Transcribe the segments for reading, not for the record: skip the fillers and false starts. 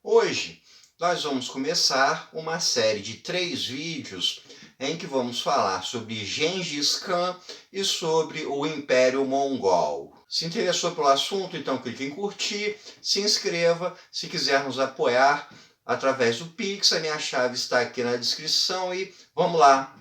Hoje nós vamos começar uma série de 3 vídeos em que vamos falar sobre Gengis Khan e sobre o Império Mongol. Se interessou pelo assunto, então clique em curtir, se inscreva, se quiser nos apoiar através do Pix, a minha chave está aqui na descrição e vamos lá!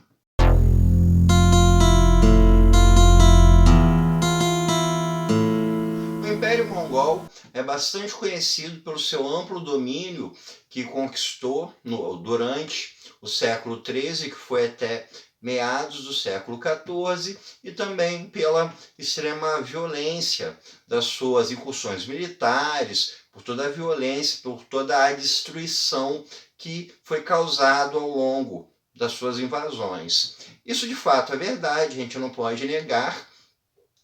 O Império Mongol é bastante conhecido pelo seu amplo domínio que conquistou durante o século XIII, que foi até meados do século XIV, e também pela extrema violência das suas incursões militares, por toda a violência, por toda a destruição que foi causada ao longo das suas invasões. Isso de fato é verdade, a gente não pode negar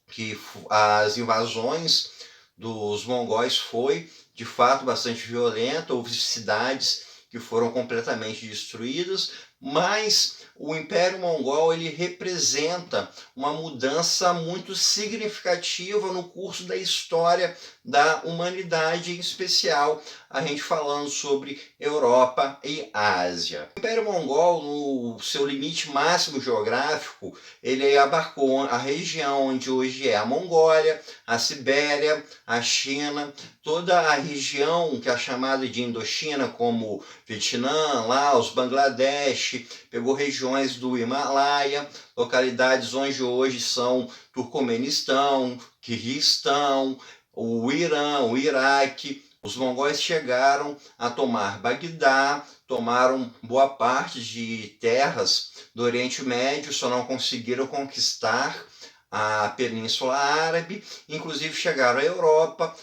que as invasões dos mongóis foi de fato bastante violenta, houve cidades que foram completamente destruídas, mas o Império Mongol ele representa uma mudança muito significativa no curso da história da humanidade, em especial a gente falando sobre Europa e Ásia. O Império Mongol, no seu limite máximo geográfico, ele abarcou a região onde hoje é a Mongólia, a Sibéria, a China, toda a região que é chamada de Indochina, como Vietnã, Laos, Bangladesh, pegou regiões do Himalaia, localidades onde hoje são Turcomenistão, Quirguistão, o Irã, o Iraque. Os mongóis chegaram a tomar Bagdá, tomaram boa parte de terras do Oriente Médio, só não conseguiram conquistar a Península Árabe, inclusive chegaram à Europa,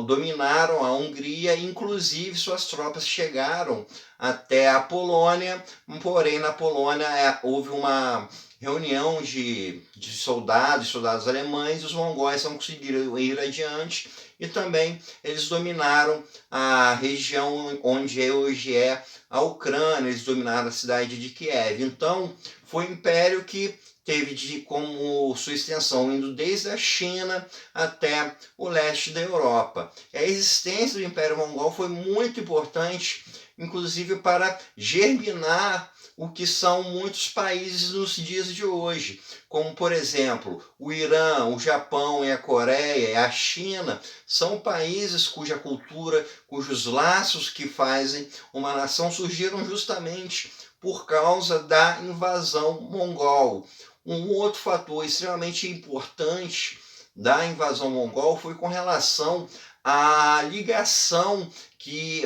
dominaram a Hungria, inclusive suas tropas chegaram até a Polônia, porém na Polônia houve uma reunião de soldados alemães, e os mongóis não conseguiram ir adiante, e também eles dominaram a região onde hoje é a Ucrânia, eles dominaram a cidade de Kiev. Então foi um império que teve como sua extensão indo desde a China até o leste da Europa. A existência do Império Mongol foi muito importante, inclusive para germinar o que são muitos países nos dias de hoje, como por exemplo o Irã, o Japão e a Coreia e a China, são países cuja cultura, cujos laços que fazem uma nação surgiram justamente por causa da invasão mongol. Um outro fator extremamente importante da invasão mongol foi com relação à ligação que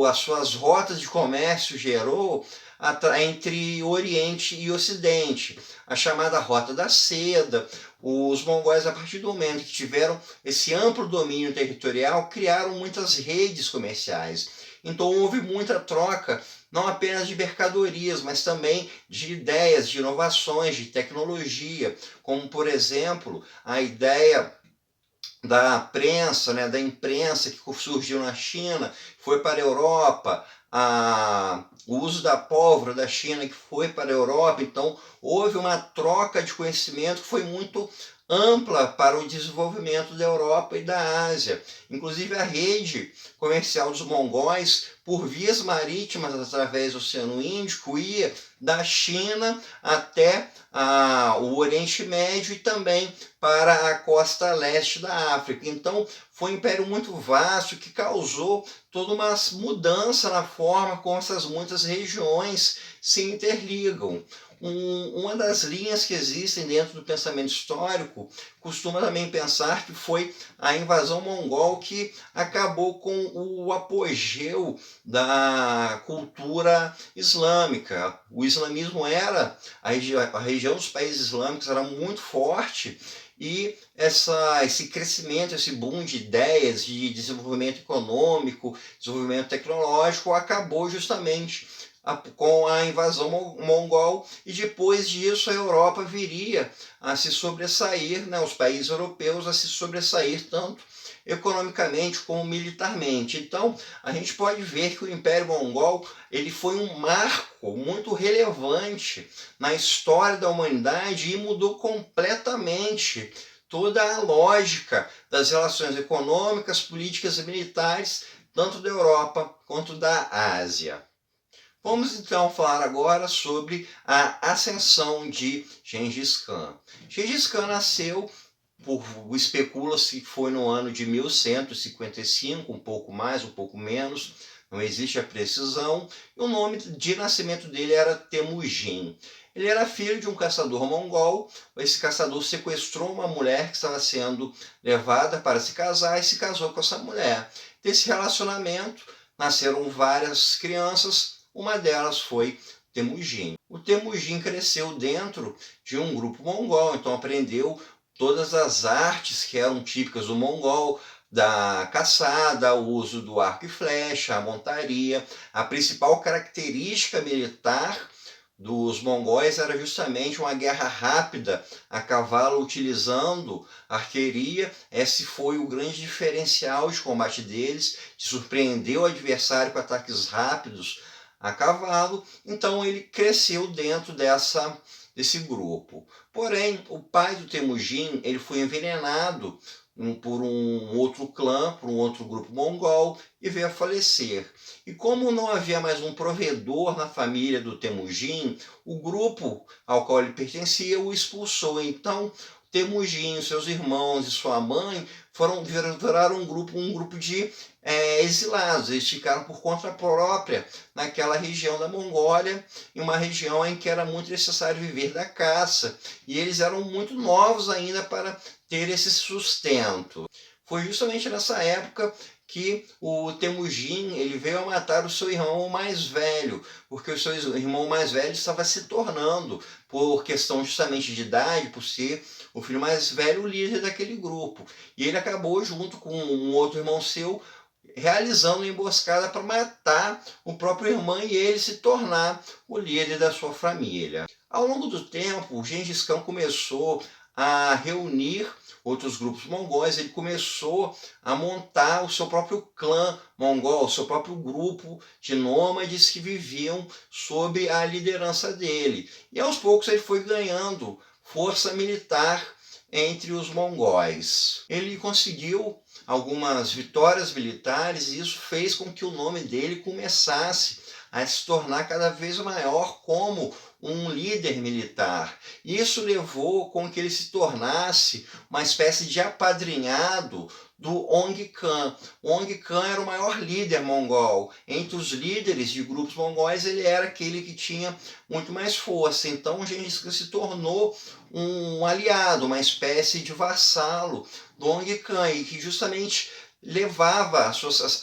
as suas rotas de comércio gerou entre Oriente e Ocidente, a chamada Rota da Seda. Os mongóis, a partir do momento que tiveram esse amplo domínio territorial, criaram muitas redes comerciais. Então houve muita troca, não apenas de mercadorias, mas também de ideias, de inovações, de tecnologia, como por exemplo a ideia da prensa, da imprensa que surgiu na China, foi para a Europa, o uso da pólvora da China que foi para a Europa. Então houve uma troca de conhecimento que foi muito ampla para o desenvolvimento da Europa e da Ásia. Inclusive a rede comercial dos mongóis por vias marítimas através do Oceano Índico ia da China até o Oriente Médio e também para a costa leste da África. Então foi um império muito vasto que causou toda uma mudança na forma como essas muitas regiões se interligam. Uma das linhas que existem dentro do pensamento histórico costuma também pensar que foi a invasão mongol que acabou com o apogeu da cultura islâmica. O islamismo era, a região dos países islâmicos era muito forte, e esse crescimento, esse boom de ideias, de desenvolvimento econômico, desenvolvimento tecnológico, acabou justamente com a invasão mongol, e depois disso a Europa viria a se sobressair, os países europeus a se sobressair tanto economicamente como militarmente. Então a gente pode ver que o Império Mongol ele foi um marco muito relevante na história da humanidade e mudou completamente toda a lógica das relações econômicas, políticas e militares, tanto da Europa quanto da Ásia. Vamos então falar agora sobre a ascensão de Gengis Khan. Gengis Khan nasceu, especula-se que foi no ano de 1155, um pouco mais, um pouco menos, não existe a precisão. E o nome de nascimento dele era Temujin. Ele era filho de um caçador mongol. Esse caçador sequestrou uma mulher que estava sendo levada para se casar e se casou com essa mulher. Desse relacionamento nasceram várias crianças, uma delas foi Temujin. O Temujin cresceu dentro de um grupo mongol, então aprendeu todas as artes que eram típicas do mongol, da caçada, o uso do arco e flecha, a montaria. A principal característica militar dos mongóis era justamente uma guerra rápida a cavalo utilizando arqueria. Esse foi o grande diferencial de combate deles, de surpreender o adversário com ataques rápidos a cavalo. Então ele cresceu dentro desse grupo. Porém, o pai do Temujin ele foi envenenado por um outro clã, por um outro grupo mongol, e veio a falecer. E como não havia mais um provedor na família do Temujin, o grupo ao qual ele pertencia o expulsou. Então, Temujin, seus irmãos e sua mãe viraram um grupo de exilados. Eles ficaram por conta própria naquela região da Mongólia, em uma região em que era muito necessário viver da caça, e eles eram muito novos ainda para ter esse sustento. Foi justamente nessa época que o Temujin ele veio a matar o seu irmão mais velho, porque o seu irmão mais velho estava se tornando, por questão justamente de idade, por ser o filho mais velho, o líder daquele grupo. E ele acabou, junto com um outro irmão seu, realizando uma emboscada para matar o próprio irmão e ele se tornar o líder da sua família. Ao longo do tempo, o Gengis Khan começou a reunir outros grupos mongóis, ele começou a montar o seu próprio clã mongol, o seu próprio grupo de nômades que viviam sob a liderança dele. E aos poucos ele foi ganhando força militar entre os mongóis. Ele conseguiu algumas vitórias militares e isso fez com que o nome dele começasse a se tornar cada vez maior como um líder militar. Isso levou com que ele se tornasse uma espécie de apadrinhado do Ong Khan. O Ong Khan era o maior líder mongol. Entre os líderes de grupos mongóis, ele era aquele que tinha muito mais força. Então, o Gengis Khan se tornou um aliado, uma espécie de vassalo do Ong Khan, e que justamente levava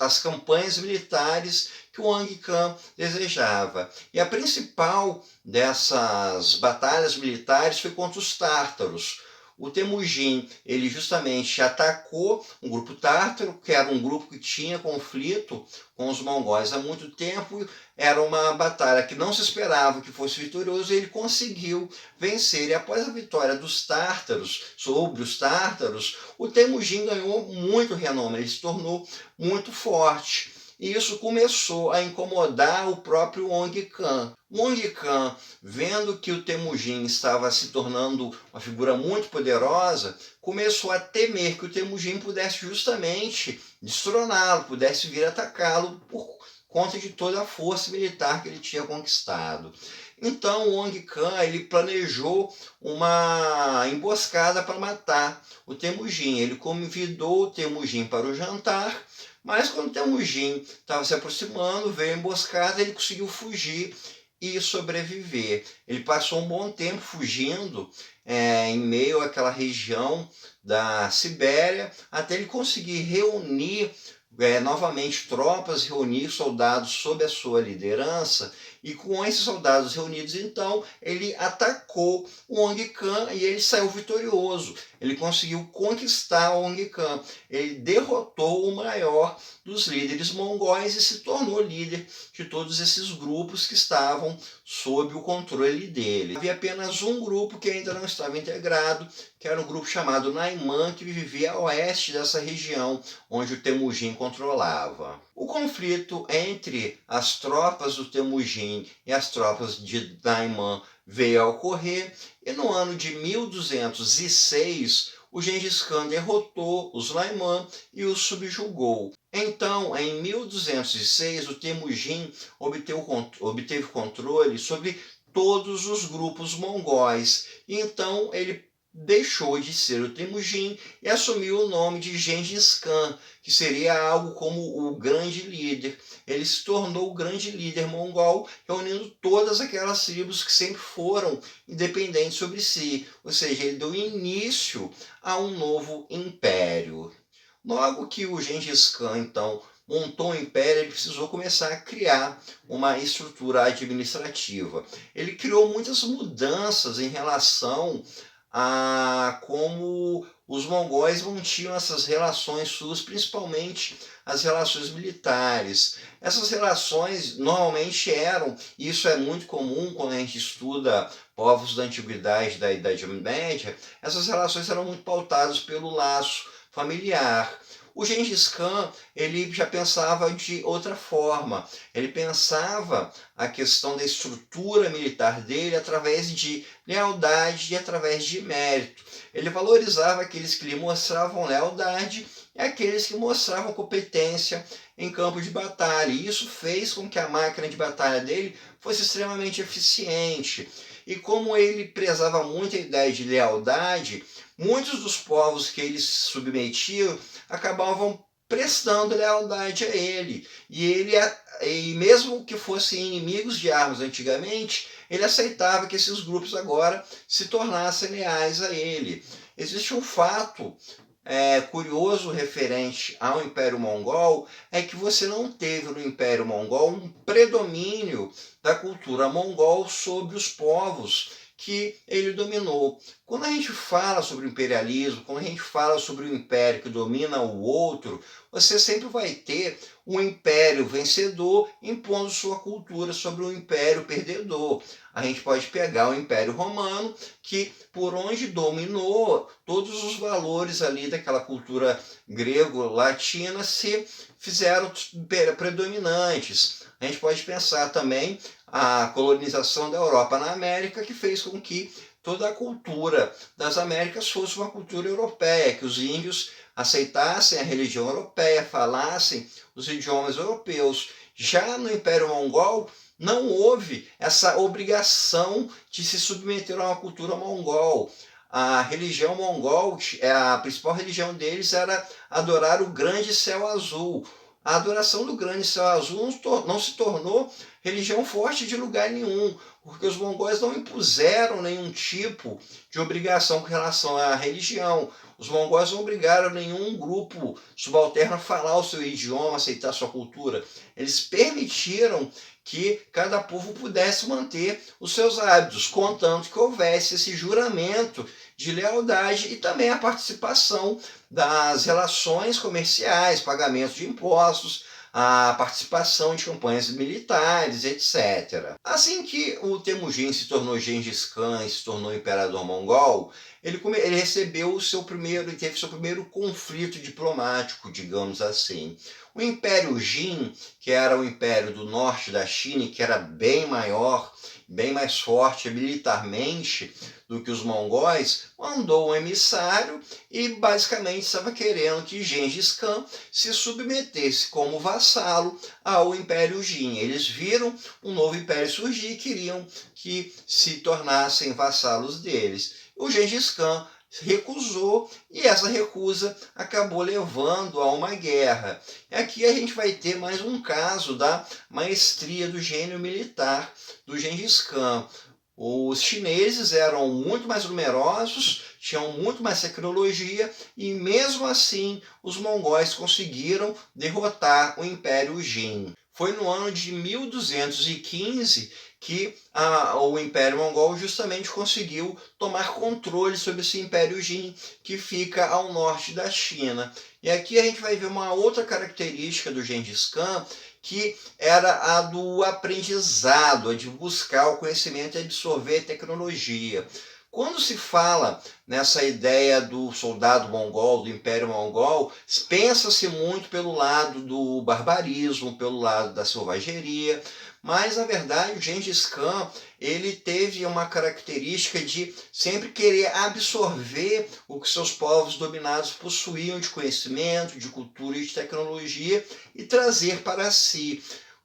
as campanhas militares que o Ong Khan desejava. E a principal dessas batalhas militares foi contra os tártaros. O Temujin, ele justamente atacou um grupo tártaro, que era um grupo que tinha conflito com os mongóis há muito tempo. Era uma batalha que não se esperava que fosse vitorioso, e ele conseguiu vencer. E após a vitória dos tártaros sobre os tártaros, o Temujin ganhou muito renome, ele se tornou muito forte. E isso começou a incomodar o próprio Ong Khan. O Ong Khan, vendo que o Temujin estava se tornando uma figura muito poderosa, começou a temer que o Temujin pudesse justamente destroná-lo, pudesse vir atacá-lo por conta de toda a força militar que ele tinha conquistado. Então o Ong Khan ele planejou uma emboscada para matar o Temujin. Ele convidou o Temujin para o jantar, mas quando o Temujin estava se aproximando, veio a emboscada, ele conseguiu fugir e sobreviver. Ele passou um bom tempo fugindo em meio àquela região da Sibéria, até ele conseguir reunir novamente tropas, reunir soldados sob a sua liderança. E com esses soldados reunidos, então, ele atacou o Ong Khan e ele saiu vitorioso. Ele conseguiu conquistar o Ong Khan. Ele derrotou o maior dos líderes mongóis e se tornou líder de todos esses grupos que estavam sob o controle dele. Havia apenas um grupo que ainda não estava integrado, que era um grupo chamado Naiman, que vivia a oeste dessa região onde o Temujin controlava. O conflito entre as tropas do Temujin e as tropas de Naiman veio a ocorrer, e no ano de 1206 o Gengis Khan derrotou os Süleyman e os subjugou. Então, em 1206, o Temujin obteve controle sobre todos os grupos mongóis. Então, ele deixou de ser o Temujin e assumiu o nome de Gengis Khan, que seria algo como o grande líder. Ele se tornou o grande líder mongol, reunindo todas aquelas tribos que sempre foram independentes sobre si. Ou seja, ele deu início a um novo império. Logo que o Gengis Khan, então, montou um império, ele precisou começar a criar uma estrutura administrativa. Ele criou muitas mudanças em relação a como os mongóis mantinham essas relações suas, principalmente as relações militares. Essas relações normalmente eram, e isso é muito comum quando a gente estuda povos da antiguidade, da Idade Média, essas relações eram muito pautadas pelo laço familiar. O Gengis Khan, ele já pensava de outra forma. Ele pensava a questão da estrutura militar dele através de lealdade e através de mérito. Ele valorizava aqueles que lhe mostravam lealdade e aqueles que mostravam competência em campo de batalha. E isso fez com que a máquina de batalha dele fosse extremamente eficiente. E como ele prezava muito a ideia de lealdade, muitos dos povos que ele se submetia acabavam prestando lealdade a ele. E mesmo que fossem inimigos de armas antigamente, ele aceitava que esses grupos agora se tornassem leais a ele. Existe um fato curioso referente ao Império Mongol, é que você não teve no Império Mongol um predomínio da cultura mongol sobre os povos que ele dominou. Quando a gente fala sobre o imperialismo, quando a gente fala sobre o império que domina o outro, você sempre vai ter um império vencedor impondo sua cultura sobre o império perdedor. A gente pode pegar o Império Romano, que por onde dominou, todos os valores ali daquela cultura grego-latina se fizeram predominantes. A gente pode pensar também a colonização da Europa na América, que fez com que toda a cultura das Américas fosse uma cultura europeia, que os índios aceitassem a religião europeia, falassem os idiomas europeus. Já no Império Mongol, não houve essa obrigação de se submeter a uma cultura mongol. A religião mongol, a principal religião deles era adorar o grande céu azul. A adoração do grande céu azul não se tornou religião forte de lugar nenhum, porque os mongóis não impuseram nenhum tipo de obrigação com relação à religião. Os mongóis não obrigaram nenhum grupo subalterno a falar o seu idioma, aceitar a sua cultura. Eles permitiram que cada povo pudesse manter os seus hábitos, contanto que houvesse esse juramento de lealdade e também a participação das relações comerciais, pagamento de impostos, a participação de campanhas militares, etc. Assim que o Temujin se tornou Gengis Khan e se tornou imperador mongol, ele recebeu teve seu primeiro conflito diplomático, digamos assim. O Império Jin, que era o império do norte da China, que era bem maior, bem mais forte militarmente do que os mongóis, mandou um emissário e basicamente estava querendo que Gengis Khan se submetesse como vassalo ao Império Jin. Eles viram um novo império surgir e queriam que se tornassem vassalos deles. O Gengis Khan recusou e essa recusa acabou levando a uma guerra. E aqui a gente vai ter mais um caso da maestria do gênio militar do Gengis Khan. Os chineses eram muito mais numerosos, tinham muito mais tecnologia e mesmo assim os mongóis conseguiram derrotar o Império Jin. Foi no ano de 1215 que o Império Mongol justamente conseguiu tomar controle sobre esse Império Jin, que fica ao norte da China. E aqui a gente vai ver uma outra característica do Gengis Khan, que era a do aprendizado, a de buscar o conhecimento e absorver a tecnologia. Quando se fala nessa ideia do soldado mongol, do Império Mongol, pensa-se muito pelo lado do barbarismo, pelo lado da selvageria, mas na verdade o Gengis Khan ele teve uma característica de sempre querer absorver o que seus povos dominados possuíam de conhecimento, de cultura e de tecnologia e trazer para si.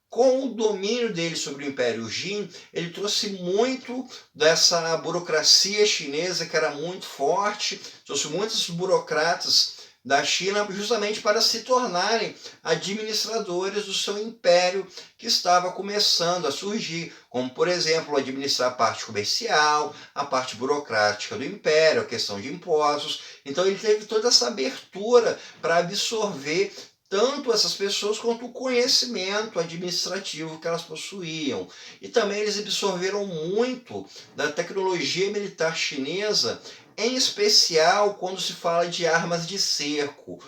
Com o domínio dele sobre o Império Jin, ele trouxe muito dessa burocracia chinesa que era muito forte, trouxe muitos burocratas da China justamente para se tornarem administradores do seu império que estava começando a surgir, como por exemplo administrar a parte comercial, a parte burocrática do império, a questão de impostos. Então ele teve toda essa abertura para absorver tanto essas pessoas quanto o conhecimento administrativo que elas possuíam. E também eles absorveram muito da tecnologia militar chinesa, em especial quando se fala de armas de cerco.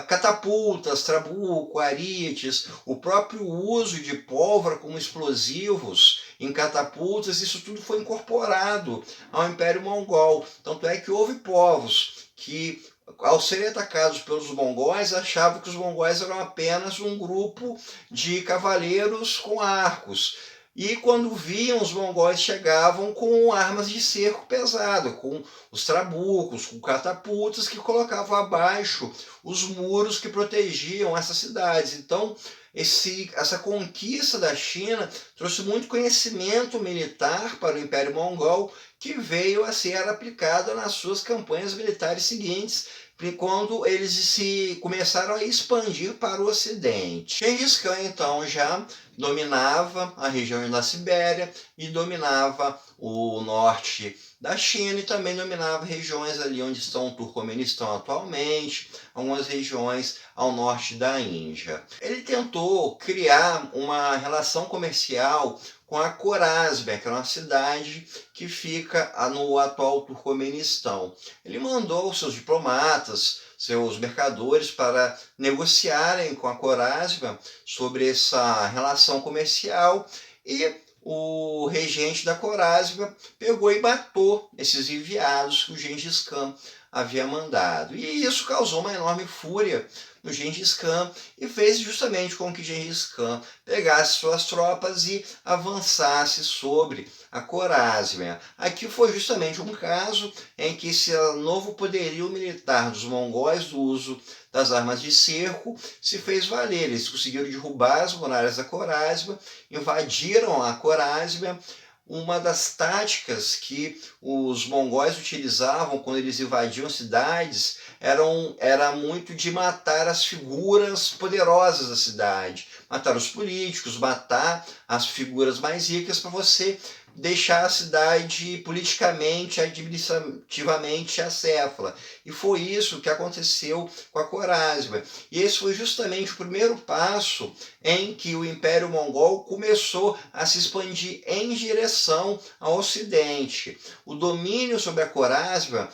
Catapultas, trabuco, arites, o próprio uso de pólvora como explosivos em catapultas, isso tudo foi incorporado ao Império Mongol. Tanto é que houve povos que, ao serem atacados pelos mongóis, achavam que os mongóis eram apenas um grupo de cavaleiros com arcos. E quando viam, os mongóis chegavam com armas de cerco pesado, com os trabucos, com catapultas que colocavam abaixo os muros que protegiam essas cidades. Então, essa conquista da China trouxe muito conhecimento militar para o Império Mongol, que veio a ser aplicado nas suas campanhas militares seguintes, quando eles se começaram a expandir para o Ocidente. Gengis Khan, então, já dominava a região da Sibéria e dominava o norte da China e também dominava regiões ali onde estão o Turcomenistão atualmente, algumas regiões ao norte da Índia. Ele tentou criar uma relação comercial com a Corásbia, que é uma cidade que fica no atual Turcomenistão. Ele mandou seus diplomatas, seus mercadores para negociarem com a Corásbia sobre essa relação comercial e o regente da Corásbia pegou e matou esses enviados que o Gengis Khan havia mandado. E isso causou uma enorme fúria no Gengis Khan e fez justamente com que Gengis Khan pegasse suas tropas e avançasse sobre a Corásbia. Aqui foi justamente um caso em que esse novo poderio militar dos mongóis, do uso das armas de cerco, se fez valer. Eles conseguiram derrubar as muralhas da Corásbia, invadiram a Corásbia. Uma das táticas que os mongóis utilizavam quando eles invadiam cidades era muito de matar as figuras poderosas da cidade, matar os políticos, matar as figuras mais ricas para você deixar a cidade politicamente, administrativamente acéfala. E foi isso que aconteceu com a Corásbia. E esse foi justamente o primeiro passo em que o Império Mongol começou a se expandir em direção ao Ocidente. O domínio sobre a Corásbia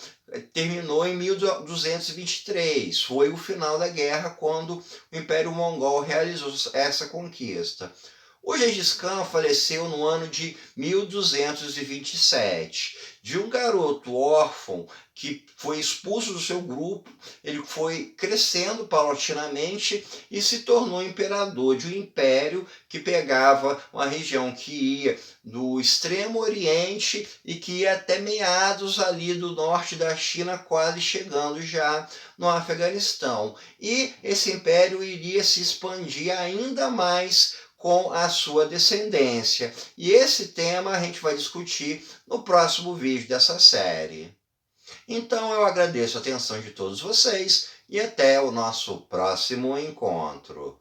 terminou em 1223. Foi o final da guerra quando o Império Mongol realizou essa conquista. O Gengis Khan faleceu no ano de 1227. De um garoto órfão que foi expulso do seu grupo, ele foi crescendo paulatinamente e se tornou imperador de um império que pegava uma região que ia do extremo oriente e que ia até meados ali do norte da China, quase chegando já no Afeganistão. E esse império iria se expandir ainda mais com a sua descendência. E esse tema a gente vai discutir no próximo vídeo dessa série. Então eu agradeço a atenção de todos vocês e até o nosso próximo encontro.